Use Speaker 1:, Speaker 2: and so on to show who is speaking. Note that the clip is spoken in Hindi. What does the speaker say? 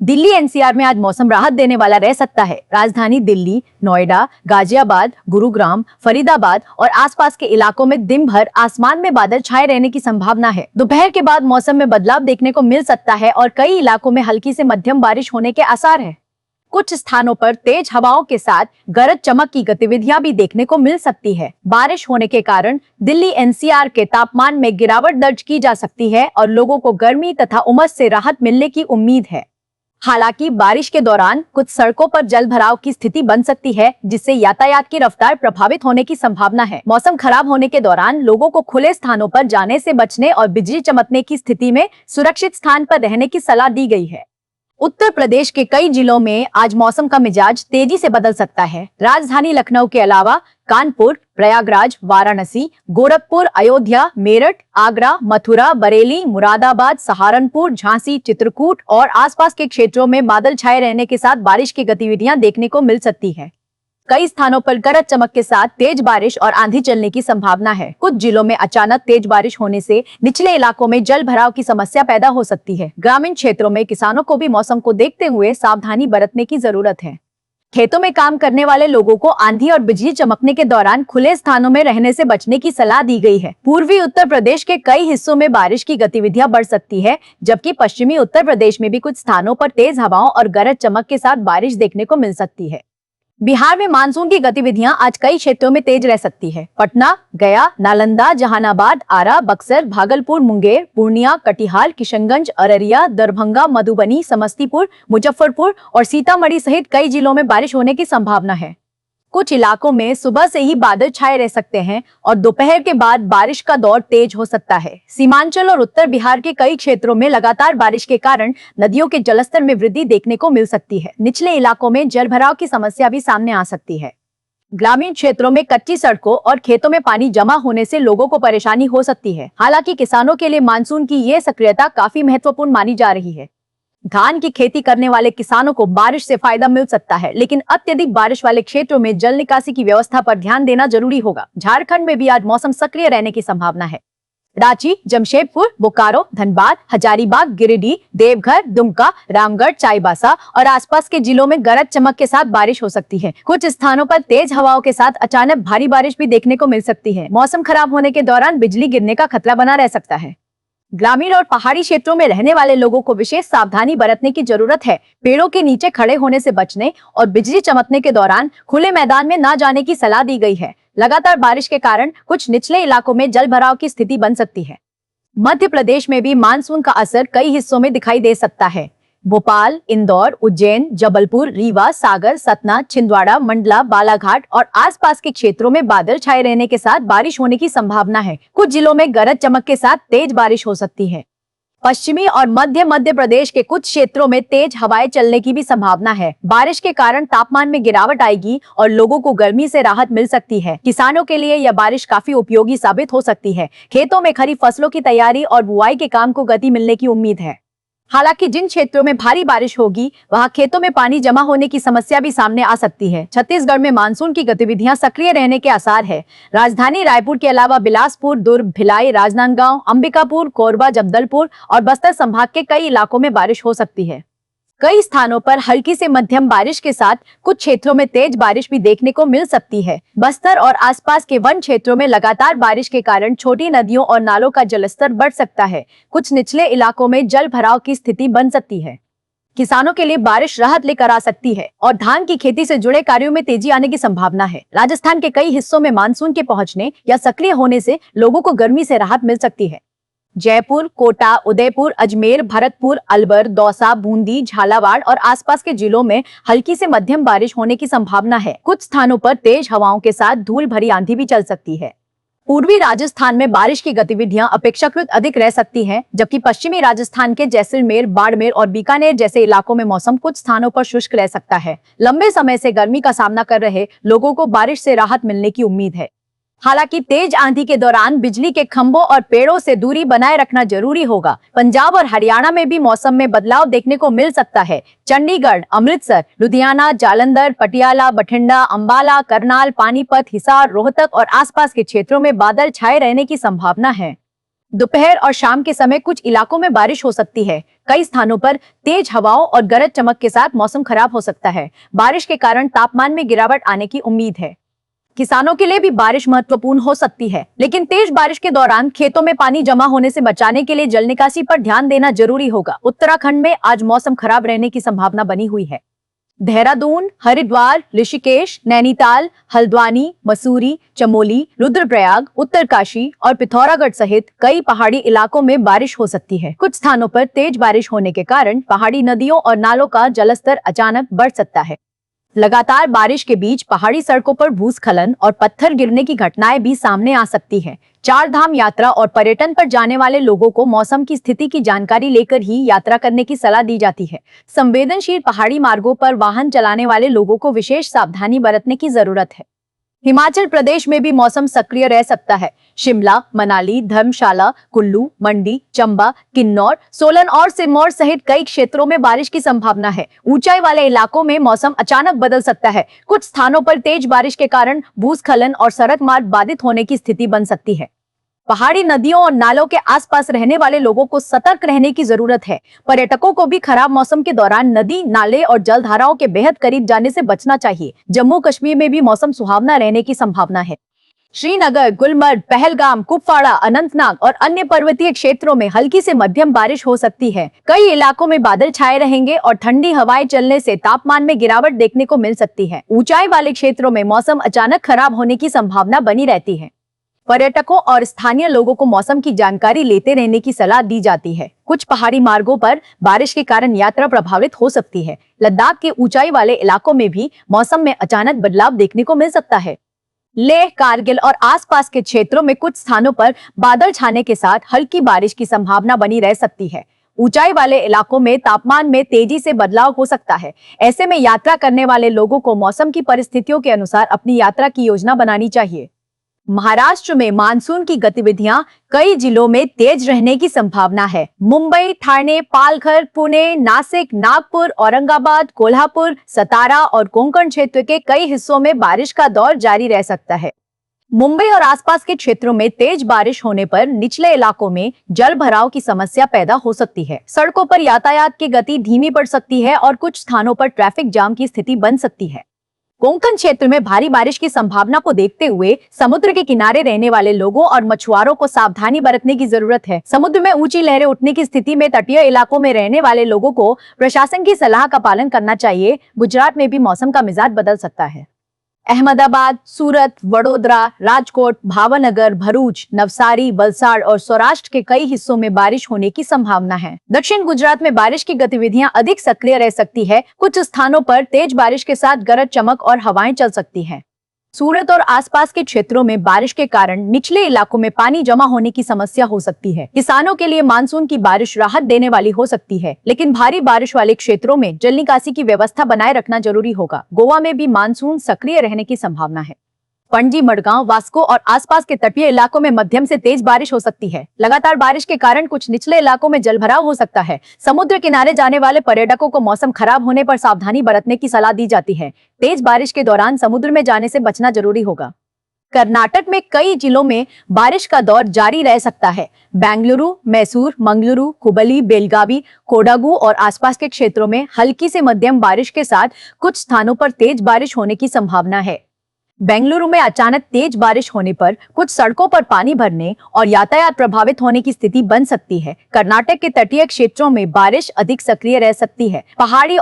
Speaker 1: दिल्ली एनसीआर में आज मौसम राहत देने वाला रह सकता है। राजधानी दिल्ली, नोएडा, गाजियाबाद, गुरुग्राम, फरीदाबाद और आसपास के इलाकों में दिन भर आसमान में बादल छाए रहने की संभावना है। दोपहर के बाद मौसम में बदलाव देखने को मिल सकता है और कई इलाकों में हल्की से मध्यम बारिश होने के आसार है। कुछ स्थानों पर तेज हवाओं के साथ गरज चमक की गतिविधियां भी देखने को मिल सकती है। बारिश होने के कारण दिल्ली एनसीआर के तापमान में गिरावट दर्ज की जा सकती है और लोगों को गर्मी तथा उमस से राहत मिलने की उम्मीद है। हालांकि बारिश के दौरान कुछ सड़कों पर जल भराव की स्थिति बन सकती है, जिससे यातायात की रफ्तार प्रभावित होने की संभावना है। मौसम खराब होने के दौरान लोगों को खुले स्थानों पर जाने से बचने और बिजली चमकने की स्थिति में सुरक्षित स्थान पर रहने की सलाह दी गई है। उत्तर प्रदेश के कई जिलों में आज मौसम का मिजाज तेजी से बदल सकता है। राजधानी लखनऊ के अलावा कानपुर, प्रयागराज, वाराणसी, गोरखपुर, अयोध्या, मेरठ, आगरा, मथुरा, बरेली, मुरादाबाद, सहारनपुर, झांसी, चित्रकूट और आसपास के क्षेत्रों में बादल छाए रहने के साथ बारिश की गतिविधियां देखने को मिल सकती है। कई स्थानों पर गरज चमक के साथ तेज बारिश और आंधी चलने की संभावना है। कुछ जिलों में अचानक तेज बारिश होने से निचले इलाकों में जल भराव की समस्या पैदा हो सकती है। ग्रामीण क्षेत्रों में किसानों को भी मौसम को देखते हुए सावधानी बरतने की जरूरत है। खेतों में काम करने वाले लोगों को आंधी और बिजली चमकने के दौरान खुले स्थानों में रहने से बचने की सलाह दी गई है। पूर्वी उत्तर प्रदेश के कई हिस्सों में बारिश की गतिविधियां बढ़ सकती है, जबकि पश्चिमी उत्तर प्रदेश में भी कुछ स्थानों पर तेज हवाओं और गरज चमक के साथ बारिश देखने को मिल सकती है। बिहार में मानसून की गतिविधियां आज कई क्षेत्रों में तेज रह सकती है। पटना, गया, नालंदा, जहानाबाद, आरा, बक्सर, भागलपुर, मुंगेर, पूर्णिया, कटिहार, किशनगंज, अररिया, दरभंगा, मधुबनी, समस्तीपुर, मुजफ्फरपुर और सीतामढ़ी सहित कई जिलों में बारिश होने की संभावना है। कुछ इलाकों में सुबह से ही बादल छाए रह सकते हैं और दोपहर के बाद बारिश का दौर तेज हो सकता है। सीमांचल और उत्तर बिहार के कई क्षेत्रों में लगातार बारिश के कारण नदियों के जलस्तर में वृद्धि देखने को मिल सकती है। निचले इलाकों में जलभराव की समस्या भी सामने आ सकती है। ग्रामीण क्षेत्रों में कच्ची सड़कों और खेतों में पानी जमा होने से लोगों को परेशानी हो सकती है। हालांकि किसानों के लिए मानसून की ये सक्रियता काफी महत्वपूर्ण मानी जा रही है। धान की खेती करने वाले किसानों को बारिश से फायदा मिल सकता है, लेकिन अत्यधिक बारिश वाले क्षेत्रों में जल निकासी की व्यवस्था पर ध्यान देना जरूरी होगा। झारखंड में भी आज मौसम सक्रिय रहने की संभावना है। रांची, जमशेदपुर, बोकारो, धनबाद, हजारीबाग, गिरिडीह, देवघर, दुमका, रामगढ़, चाईबासा और आसपास के जिलों में गरज चमक के साथ बारिश हो सकती है। कुछ स्थानों पर तेज हवाओं के साथ अचानक भारी बारिश भी देखने को मिल सकती है। मौसम खराब होने के दौरान बिजली गिरने का खतरा बना रह सकता है। ग्रामीण और पहाड़ी क्षेत्रों में रहने वाले लोगों को विशेष सावधानी बरतने की जरूरत है। पेड़ों के नीचे खड़े होने से बचने और बिजली चमकने के दौरान खुले मैदान में न जाने की सलाह दी गई है। लगातार बारिश के कारण कुछ निचले इलाकों में जल भराव की स्थिति बन सकती है। मध्य प्रदेश में भी मानसून का असर कई हिस्सों में दिखाई दे सकता है। भोपाल, इंदौर, उज्जैन, जबलपुर, रीवा, सागर, सतना, छिंदवाड़ा, मंडला, बालाघाट और आसपास के क्षेत्रों में बादल छाए रहने के साथ बारिश होने की संभावना है। कुछ जिलों में गरज चमक के साथ तेज बारिश हो सकती है। पश्चिमी और मध्य प्रदेश के कुछ क्षेत्रों में तेज हवाएं चलने की भी संभावना है। बारिश के कारण तापमान में गिरावट आएगी और लोगों को गर्मी से राहत मिल सकती है। किसानों के लिए यह बारिश काफी उपयोगी साबित हो सकती है। खेतों में खरीफ फसलों की तैयारी और बुआई के काम को गति मिलने की उम्मीद है। हालांकि जिन क्षेत्रों में भारी बारिश होगी वहां खेतों में पानी जमा होने की समस्या भी सामने आ सकती है। छत्तीसगढ़ में मानसून की गतिविधियां सक्रिय रहने के आसार है। राजधानी रायपुर के अलावा बिलासपुर, दुर्ग, भिलाई, राजनांदगांव, अंबिकापुर, कोरबा, जगदलपुर और बस्तर संभाग के कई इलाकों में बारिश हो सकती है। कई स्थानों पर हल्की से मध्यम बारिश के साथ कुछ क्षेत्रों में तेज बारिश भी देखने को मिल सकती है। बस्तर और आसपास के वन क्षेत्रों में लगातार बारिश के कारण छोटी नदियों और नालों का जलस्तर बढ़ सकता है। कुछ निचले इलाकों में जल भराव की स्थिति बन सकती है। किसानों के लिए बारिश राहत लेकर आ सकती है और धान की खेती से जुड़े कार्यों में तेजी आने की संभावना है। राजस्थान के कई हिस्सों में मानसून के पहुंचने या सक्रिय होने से लोगों को गर्मी से राहत मिल सकती है। जयपुर, कोटा, उदयपुर, अजमेर, भरतपुर, अलवर, दौसा, बूंदी, झालावाड़ और आसपास के जिलों में हल्की से मध्यम बारिश होने की संभावना है। कुछ स्थानों पर तेज हवाओं के साथ धूल भरी आंधी भी चल सकती है। पूर्वी राजस्थान में बारिश की गतिविधियां अपेक्षाकृत अधिक रह सकती हैं, जबकि पश्चिमी राजस्थान के जैसलमेर, बाड़मेर और बीकानेर जैसे इलाकों में मौसम कुछ स्थानों पर शुष्क रह सकता है। लंबे समय से गर्मी का सामना कर रहे लोगों को बारिश से राहत मिलने की उम्मीद है। हालांकि तेज आंधी के दौरान बिजली के खंभों और पेड़ों से दूरी बनाए रखना जरूरी होगा। पंजाब और हरियाणा में भी मौसम में बदलाव देखने को मिल सकता है। चंडीगढ़, अमृतसर, लुधियाना, जालंधर, पटियाला, बठिंडा, अंबाला, करनाल, पानीपत, हिसार, रोहतक और आसपास के क्षेत्रों में बादल छाए रहने की संभावना है। दोपहर और शाम के समय कुछ इलाकों में बारिश हो सकती है। कई स्थानों पर तेज हवाओं और गरज चमक के साथ मौसम खराब हो सकता है। बारिश के कारण तापमान में गिरावट आने की उम्मीद है। किसानों के लिए भी बारिश महत्वपूर्ण हो सकती है, लेकिन तेज बारिश के दौरान खेतों में पानी जमा होने से बचाने के लिए जल निकासी पर ध्यान देना जरूरी होगा। उत्तराखंड में आज मौसम खराब रहने की संभावना बनी हुई है। देहरादून, हरिद्वार, ऋषिकेश, नैनीताल, हल्द्वानी, मसूरी, चमोली, रुद्रप्रयाग, उत्तरकाशी और पिथौरागढ़ सहित कई पहाड़ी इलाकों में बारिश हो सकती है। कुछ स्थानों पर तेज बारिश होने के कारण पहाड़ी नदियों और नालों का जलस्तर अचानक बढ़ सकता है। लगातार बारिश के बीच पहाड़ी सड़कों पर भूस्खलन और पत्थर गिरने की घटनाएं भी सामने आ सकती हैं। चार धाम यात्रा और पर्यटन पर जाने वाले लोगों को मौसम की स्थिति की जानकारी लेकर ही यात्रा करने की सलाह दी जाती है। संवेदनशील पहाड़ी मार्गों पर वाहन चलाने वाले लोगों को विशेष सावधानी बरतने की जरूरत है। हिमाचल प्रदेश में भी मौसम सक्रिय रह सकता है। शिमला, मनाली, धर्मशाला, कुल्लू, मंडी, चंबा, किन्नौर, सोलन और सिरमौर सहित कई क्षेत्रों में बारिश की संभावना है। ऊंचाई वाले इलाकों में मौसम अचानक बदल सकता है। कुछ स्थानों पर तेज बारिश के कारण भूस्खलन और सड़क मार्ग बाधित होने की स्थिति बन सकती है। पहाड़ी नदियों और नालों के आसपास रहने वाले लोगों को सतर्क रहने की जरूरत है। पर्यटकों को भी खराब मौसम के दौरान नदी, नाले और जलधाराओं के बेहद करीब जाने से बचना चाहिए। जम्मू कश्मीर में भी मौसम सुहावना रहने की संभावना है। श्रीनगर, गुलमर्ग, पहलगाम, कुपवाड़ा, अनंतनाग और अन्य पर्वतीय क्षेत्रों में हल्की से मध्यम बारिश हो सकती है। कई इलाकों में बादल छाए रहेंगे और ठंडी हवाएं चलने से तापमान में गिरावट देखने को मिल सकती है। ऊंचाई वाले क्षेत्रों में मौसम अचानक खराब होने की संभावना बनी रहती है। पर्यटकों और स्थानीय लोगों को मौसम की जानकारी लेते रहने की सलाह दी जाती है। कुछ पहाड़ी मार्गों पर बारिश के कारण यात्रा प्रभावित हो सकती है। लद्दाख के ऊंचाई वाले इलाकों में भी मौसम में अचानक बदलाव देखने को मिल सकता है। लेह, कारगिल और आसपास के क्षेत्रों में कुछ स्थानों पर बादल छाने के साथ हल्की बारिश की संभावना बनी रह सकती है। ऊंचाई वाले इलाकों में तापमान में तेजी से बदलाव हो सकता है। ऐसे में यात्रा करने वाले लोगों को मौसम की परिस्थितियों के अनुसार अपनी यात्रा की योजना बनानी चाहिए। महाराष्ट्र में मानसून की गतिविधियां कई जिलों में तेज रहने की संभावना है। मुंबई, ठाणे, पालघर, पुणे, नासिक, नागपुर, औरंगाबाद, कोल्हापुर, सतारा और कोंकण क्षेत्र के कई हिस्सों में बारिश का दौर जारी रह सकता है। मुंबई और आसपास के क्षेत्रों में तेज बारिश होने पर निचले इलाकों में जल भराव की समस्या पैदा हो सकती है। सड़कों पर यातायात की गति धीमी पड़ सकती है और कुछ स्थानों पर ट्रैफिक जाम की स्थिति बन सकती है। कोंकण क्षेत्र में भारी बारिश की संभावना को देखते हुए समुद्र के किनारे रहने वाले लोगों और मछुआरों को सावधानी बरतने की जरूरत है। समुद्र में ऊंची लहरें उठने की स्थिति में तटीय इलाकों में रहने वाले लोगों को प्रशासन की सलाह का पालन करना चाहिए। गुजरात में भी मौसम का मिजाज बदल सकता है। अहमदाबाद, सूरत, वडोदरा, राजकोट, भावनगर, भरूच, नवसारी, वलसाड़ और सौराष्ट्र के कई हिस्सों में बारिश होने की संभावना है। दक्षिण गुजरात में बारिश की गतिविधियां अधिक सक्रिय रह सकती है। कुछ स्थानों पर तेज बारिश के साथ गरज चमक और हवाएं चल सकती हैं। सूरत और आसपास के क्षेत्रों में बारिश के कारण निचले इलाकों में पानी जमा होने की समस्या हो सकती है। किसानों के लिए मानसून की बारिश राहत देने वाली हो सकती है, लेकिन भारी बारिश वाले क्षेत्रों में जल निकासी की व्यवस्था बनाए रखना जरूरी होगा। गोवा में भी मानसून सक्रिय रहने की संभावना है। पणजी, मडगांव, वास्को और आसपास के तटीय इलाकों में मध्यम से तेज बारिश हो सकती है। लगातार बारिश के कारण कुछ निचले इलाकों में जलभराव हो सकता है। समुद्र किनारे जाने वाले पर्यटकों को मौसम खराब होने पर सावधानी बरतने की सलाह दी जाती है। तेज बारिश के दौरान समुद्र में जाने से बचना जरूरी होगा। कर्नाटक में कई जिलों में बारिश का दौर जारी रह सकता है। बेंगलुरु, मैसूर, मंगलुरु, हुबली, बेलगावी, कोडागु और आसपास के क्षेत्रों में हल्की से मध्यम बारिश के साथ कुछ स्थानों पर तेज बारिश होने की संभावना है। बेंगलुरु में अचानक तेज बारिश होने पर कुछ सड़कों पर पानी भरने और यातायात प्रभावित होने की स्थिति बन सकती है। कर्नाटक के तटीय क्षेत्रों में बारिश अधिक सक्रिय रह सकती है। पहाड़ी